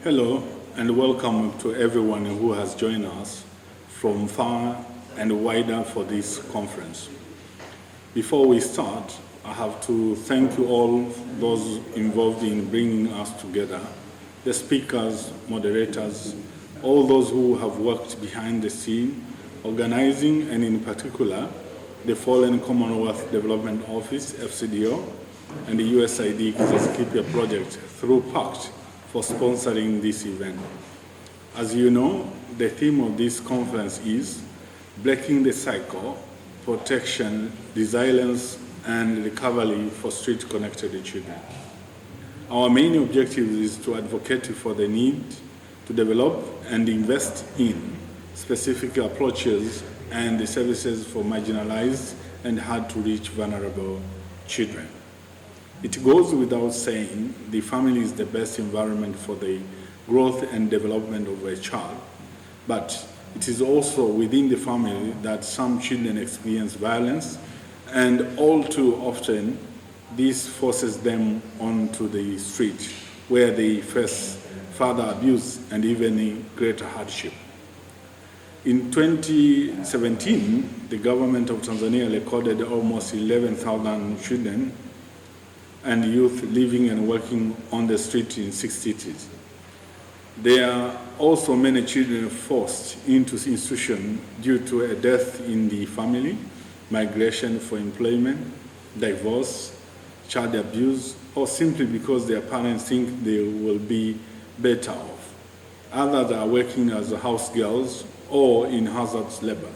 Hello and welcome to everyone who has joined us from far and wider for this conference. Before we start, I have to thank you all those involved in bringing us together, the speakers, moderators, all those who have worked behind the scene, organizing, and in particular, the Fallen Commonwealth Development Office, FCDO, and the USAID Kizazikipia Project through PACT for sponsoring this event. As you know, the theme of this conference is Breaking the Cycle, Protection, Resilience, and Recovery for Street-Connected Children. Our main objective is to advocate for the need to develop and invest in specific approaches and the services for marginalized and hard-to-reach vulnerable children. It goes without saying the family is the best environment for the growth and development of a child, but it is also within the family that some children experience violence, and all too often this forces them onto the street where they face further abuse and even greater hardship. In 2017, the government of Tanzania recorded almost 11,000 children and youth living and working on the street in 6 cities. There are also many children forced into institutions due to a death in the family, migration for employment, divorce, child abuse, or simply because their parents think they will be better off. Others are working as house girls or in hazardous labor.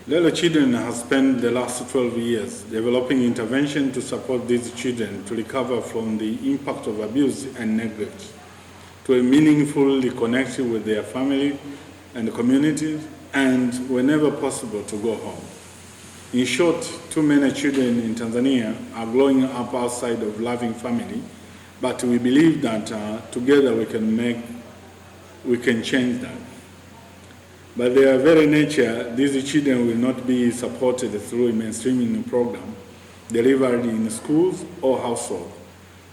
Lelo Children has spent the last 12 years developing intervention to support these children to recover from the impact of abuse and neglect, to meaningfully connect with their family and communities, and whenever possible to go home. In short, too many children in Tanzania are growing up outside of loving family, but we believe that together we can change that. By their very nature, these children will not be supported through a mainstreaming program delivered in schools or households.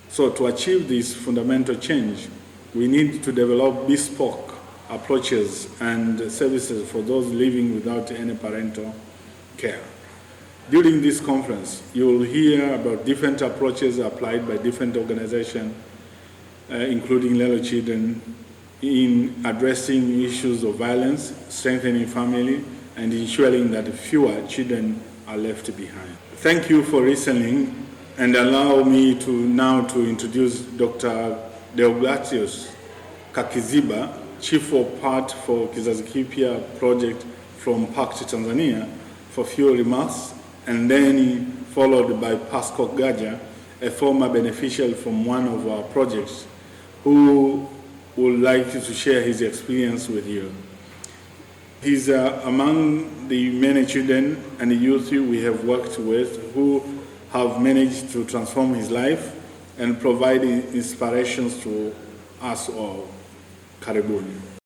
So to achieve this fundamental change, we need to develop bespoke approaches and services for those living without any parental care. During this conference, you will hear about different approaches applied by different organizations, including Lelo Children, in addressing issues of violence, strengthening family, and ensuring that fewer children are left behind. Thank you for listening, and allow me now to introduce Dr. Deogratius Kakiziba, Chief of Part for Kizazikipia Project from PACT Tanzania, for few remarks, and then followed by Pascal Gaja, a former beneficiary from one of our projects, who would like to share his experience with you. He's among the many children and youth we have worked with who have managed to transform his life and provide inspirations to us all. Karibuni.